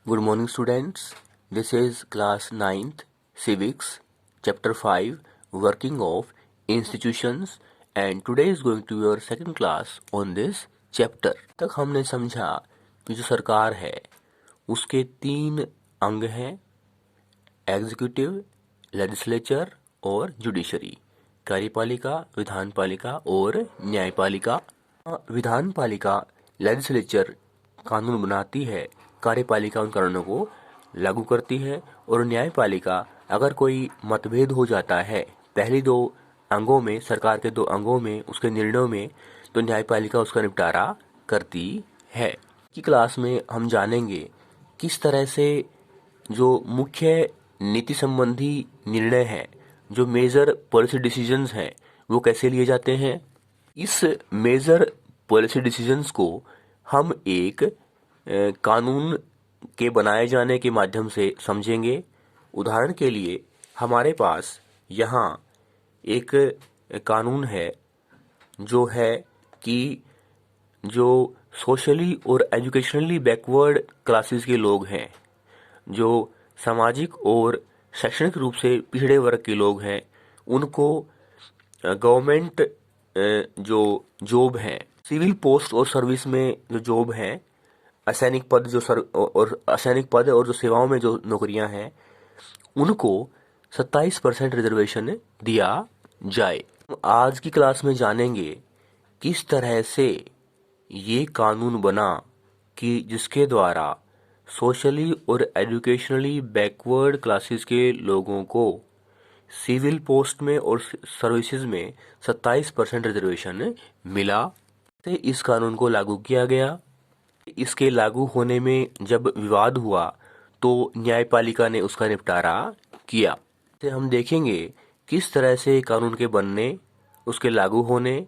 Good morning, students. This is class 9th Civics, chapter 5, Working of Institutions, and today is going to be your second class on this chapter. तक हमने समझा कि जो सरकार है उसके 3 अंग हैं, एग्जीक्यूटिव, लेजिस्लेचर और जुडिशरी, कार्यपालिका, विधानपालिका और न्यायपालिका। विधानपालिका लेजिस्लेचर कानून बनाती है, कार्यपालिका उन कानूनों को लागू करती है और न्यायपालिका अगर कोई मतभेद हो जाता है पहली 2 अंगों में, सरकार के 2 अंगों में, उसके निर्णयों में, तो न्यायपालिका उसका निपटारा करती है। की क्लास में हम जानेंगे किस तरह से जो मुख्य नीति संबंधी निर्णय हैं, जो मेजर पॉलिसी डिसीजंस हैं, वो कैसे लिए जाते हैं। इस मेजर पॉलिसी डिसीजंस को हम एक कानून के बनाए जाने के माध्यम से समझेंगे। उदाहरण के लिए हमारे पास यहाँ एक कानून है जो है कि जो सोशली और एजुकेशनली बैकवर्ड क्लासेस के लोग हैं, जो सामाजिक और शैक्षणिक रूप से पिछड़े वर्ग के लोग हैं, उनको गवर्नमेंट जो जॉब है, सिविल पोस्ट और सर्विस में जो जॉब है, असैनिक पद और जो सेवाओं में जो नौकरियां हैं, उनको 27% रिजर्वेशन दिया जाए। आज की क्लास में जानेंगे किस तरह से ये कानून बना कि जिसके द्वारा सोशली और एजुकेशनली बैकवर्ड क्लासेस के लोगों को सिविल पोस्ट में और सर्विसेज में 27% रिजर्वेशन मिला। इस कानून को लागू किया गया। इसके लागू होने में जब विवाद हुआ तो न्यायपालिका ने उसका निपटारा किया। तो हम देखेंगे किस तरह से कानून के बनने, उसके लागू होने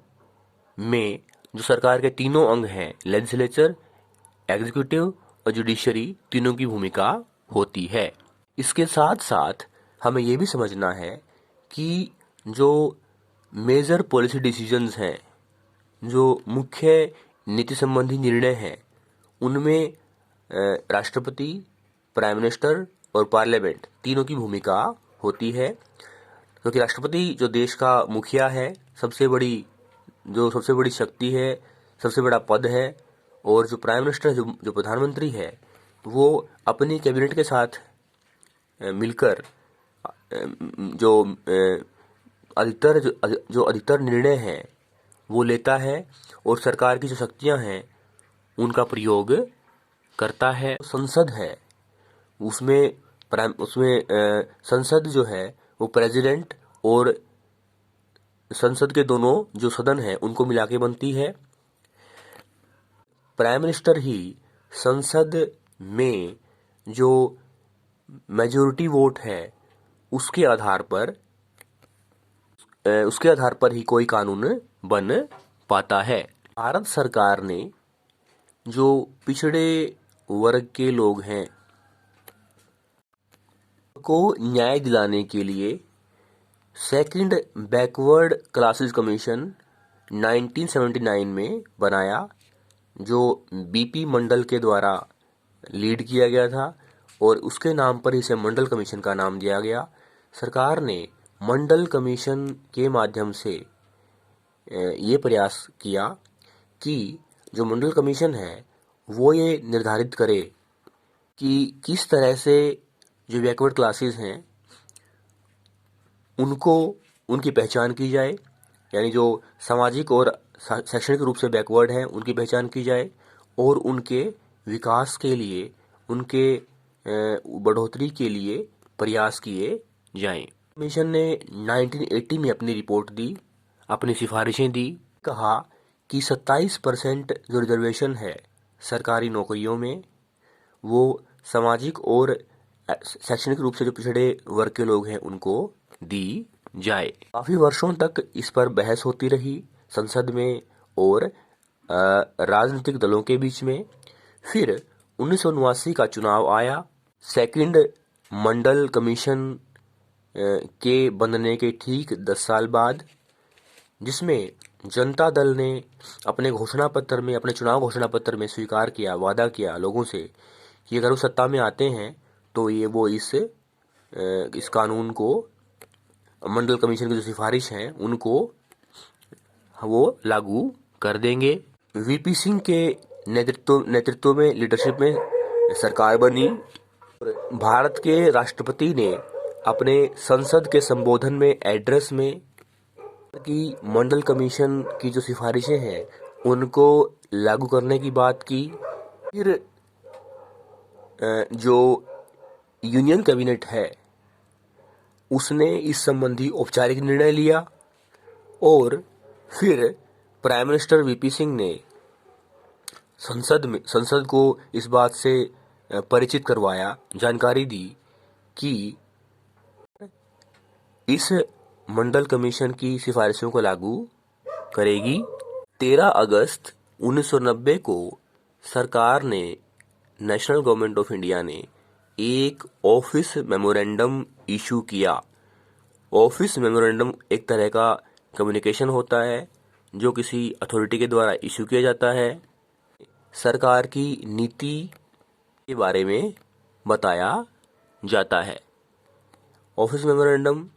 में जो सरकार के 3 अंग हैं, लेजिस्लेचर, एग्जीक्यूटिव और जुडिशरी, तीनों की भूमिका होती है। इसके साथ साथ हमें ये भी समझना है कि जो मेजर पॉलिसी डिसीजंस हैं, जो मुख्य नीति संबंधी निर्णय हैं, उनमें राष्ट्रपति, प्राइम मिनिस्टर और पार्लियामेंट तीनों की भूमिका होती है। क्योंकि राष्ट्रपति जो देश का मुखिया है, सबसे बड़ी शक्ति है, सबसे बड़ा पद है, और जो प्राइम मिनिस्टर जो प्रधानमंत्री है, वो अपनी कैबिनेट के साथ मिलकर जो अधिकतर निर्णय हैं वो लेता है और सरकार की जो शक्तियां हैं उनका प्रयोग करता है। संसद है, उसमें संसद जो है वो प्रेसिडेंट और संसद के दोनों जो सदन हैं उनको मिला के बनती है। प्राइम मिनिस्टर ही संसद में जो मेजॉरिटी वोट है उसके आधार पर ही कोई कानून बन पाता है। भारत सरकार ने जो पिछड़े वर्ग के लोग हैं को न्याय दिलाने के लिए सेकंड बैकवर्ड क्लासेस कमीशन 1979 में बनाया, जो बीपी मंडल के द्वारा लीड किया गया था और उसके नाम पर इसे मंडल कमीशन का नाम दिया गया। सरकार ने मंडल कमीशन के माध्यम से ये प्रयास किया कि जो मंडल कमीशन है वो ये निर्धारित करे कि किस तरह से जो बैकवर्ड क्लासेस हैं उनकी पहचान की जाए, यानी जो सामाजिक और शैक्षणिक रूप से बैकवर्ड हैं उनकी पहचान की जाए और उनके विकास के लिए, उनके बढ़ोतरी के लिए प्रयास किए जाएं। कमीशन ने 1980 में अपनी रिपोर्ट दी, अपनी सिफारिशें दी। कहा कि 27% जो रिजर्वेशन है सरकारी नौकरियों में वो सामाजिक और शैक्षणिक रूप से जो पिछड़े वर्ग के लोग हैं उनको दी जाए। काफी वर्षों तक इस पर बहस होती रही संसद में और राजनीतिक दलों के बीच में। फिर 1979 का चुनाव आया, सेकंड मंडल कमीशन के बनने के ठीक 10 साल बाद, जिसमें जनता दल ने अपने चुनाव घोषणा पत्र में स्वीकार किया, वादा किया लोगों से कि अगर वो सत्ता में आते हैं तो वो इस कानून को, मंडल कमीशन की जो सिफारिश है उनको वो लागू कर देंगे। वीपी सिंह के नेतृत्व में, लीडरशिप में सरकार बनी। भारत के राष्ट्रपति ने अपने संसद के संबोधन में, एड्रेस में, कि मंडल कमीशन की जो सिफारिशें हैं उनको लागू करने की बात की। फिर जो यूनियन कैबिनेट है उसने इस संबंधी औपचारिक निर्णय लिया और फिर प्राइम मिनिस्टर वीपी सिंह ने संसद को इस बात से परिचित करवाया, जानकारी दी कि इस मंडल कमीशन की सिफारिशों को लागू करेगी। 13 अगस्त 1990 को सरकार ने, नेशनल गवर्नमेंट ऑफ इंडिया ने एक ऑफिस मेमोरेंडम इशू किया। ऑफिस मेमोरेंडम एक तरह का कम्युनिकेशन होता है जो किसी अथॉरिटी के द्वारा इशू किया जाता है। सरकार की नीति के बारे में बताया जाता है। Office memorandum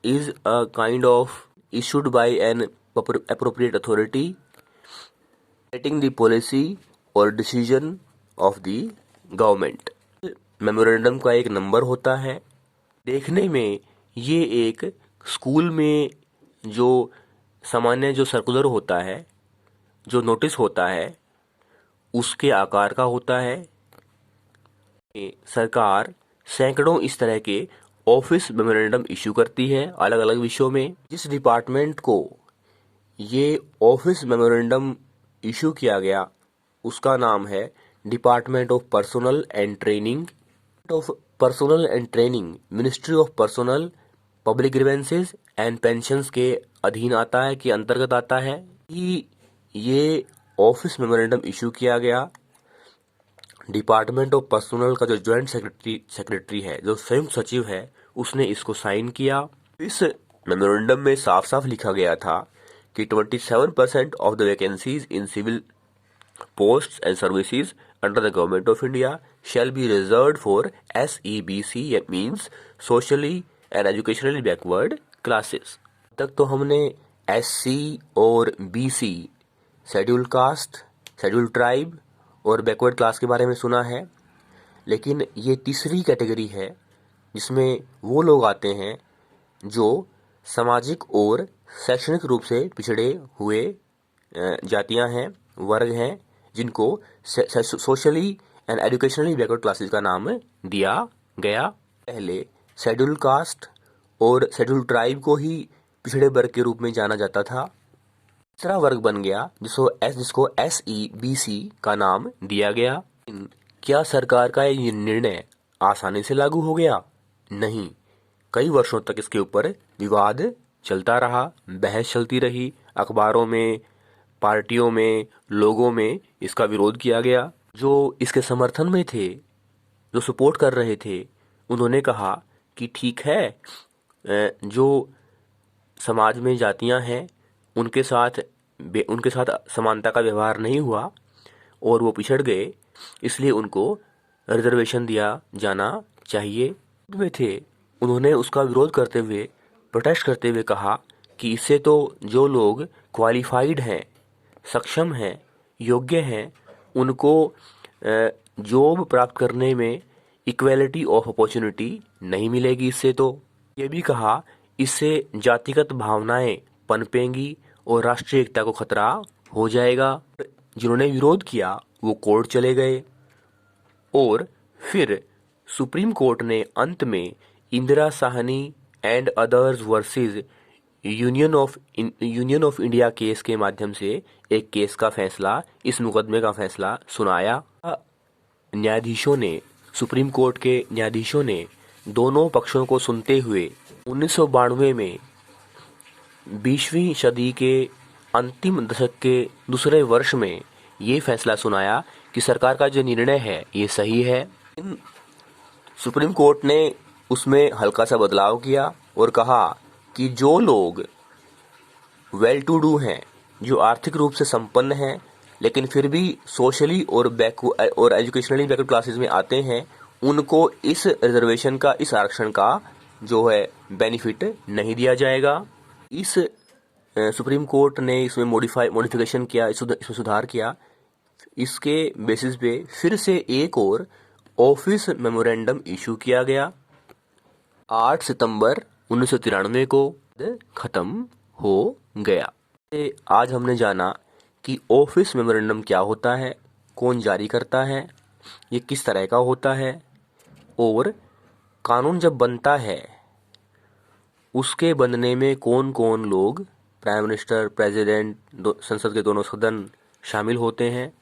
is a kind of issued by an appropriate authority stating the policy or decision of the government। Memorandum का एक नंबर होता है। देखने में ये एक स्कूल में जो सामान्य जो सर्कुलर होता है, जो नोटिस होता है, उसके आकार का होता है। सरकार सैकड़ों इस तरह के ऑफिस मेमोरेंडम इशू करती है अलग अलग विषयों में। जिस डिपार्टमेंट को ये ऑफिस मेमोरेंडम इशू किया गया उसका नाम है department of personal and training. Ministry of personal, public grievances and pensions के अधीन आता है, के अंतर्गत आता है। ये ऑफिस मेमोरेंडम इशू किया गया। डिपार्टमेंट ऑफ पर्सनल का जो ज्वाइंट सेक्रेटरी है, जो संयुक्त सचिव है, उसने इसको साइन किया। इस मेमोरेंडम में साफ साफ लिखा गया था कि 27% of the vacancies in civil posts and services under the government of India shall be reserved for SEBC, means socially and educationally backward classes. तक तो हमने SC और BC, scheduled caste, scheduled tribe और बैकवर्ड क्लास के बारे में सुना है, लेकिन ये तीसरी कैटेगरी है जिसमें वो लोग आते हैं जो सामाजिक और शैक्षणिक रूप से पिछड़े हुए जातियां हैं, वर्ग हैं, जिनको socially and educationally backward classes का नाम दिया गया। पहले शेड्यूल्ड कास्ट और शेड्यूल्ड ट्राइब को ही पिछड़े वर्ग के रूप में जाना जाता था। तीसरा वर्ग बन गया जिसको SEBC का नाम दिया गया। क्या सरकार का ये निर्णय आसानी से लागू हो गया? नहीं, कई वर्षों तक इसके ऊपर विवाद चलता रहा, बहस चलती रही। अखबारों में, पार्टियों में, लोगों में इसका विरोध किया गया। जो इसके समर्थन में थे, जो सपोर्ट कर रहे थे, उन्होंने कहा कि ठीक है, जो समाज में जातियां हैं उनके साथ समानता का व्यवहार नहीं हुआ और वो पिछड़ गए, इसलिए उनको रिजर्वेशन दिया जाना चाहिए। वे थे, उन्होंने उसका विरोध करते हुए, प्रोटेस्ट करते हुए कहा कि इससे तो जो लोग क्वालिफाइड हैं, सक्षम हैं, योग्य हैं, उनको जॉब प्राप्त करने में इक्वेलिटी ऑफ अपॉर्चुनिटी नहीं मिलेगी। इससे तो ये भी कहा इससे जातिगत भावनाएं पनपेंगी और राष्ट्रीय एकता को खतरा हो जाएगा। जिन्होंने विरोध किया वो कोर्ट चले गए और फिर सुप्रीम कोर्ट ने अंत में Indira Sahni and others versus union of India case के माध्यम से एक केस का फैसला, इस मुकदमे का फैसला सुनाया। सुप्रीम कोर्ट के न्यायाधीशों ने दोनों पक्षों को सुनते हुए 1992 में 20वीं सदी के अंतिम दशक के दूसरे वर्ष में ये फैसला सुनाया कि सरकार का जो निर्णय है ये सही है। सुप्रीम कोर्ट ने उसमें हल्का सा बदलाव किया और कहा कि जो लोग वेल टू डू हैं, जो आर्थिक रूप से संपन्न हैं लेकिन फिर भी सोशली और एजुकेशनली बैकवर्ड क्लासेस में आते हैं, उनको इस रिजर्वेशन का, इस आरक्षण का जो है बेनिफिट नहीं दिया जाएगा। इस सुप्रीम कोर्ट ने इसमें मॉडिफिकेशन किया, इसमें सुधार किया। इसके बेसिस पे फिर से एक और ऑफिस मेमोरेंडम इशू किया गया 8 सितंबर 1993 को, खत्म हो गया। आज हमने जाना कि ऑफिस मेमोरेंडम क्या होता है, कौन जारी करता है, ये किस तरह का होता है, और कानून जब बनता है उसके बनने में कौन कौन लोग, प्राइम मिनिस्टर, प्रेसिडेंट, संसद के दोनों सदन शामिल होते हैं।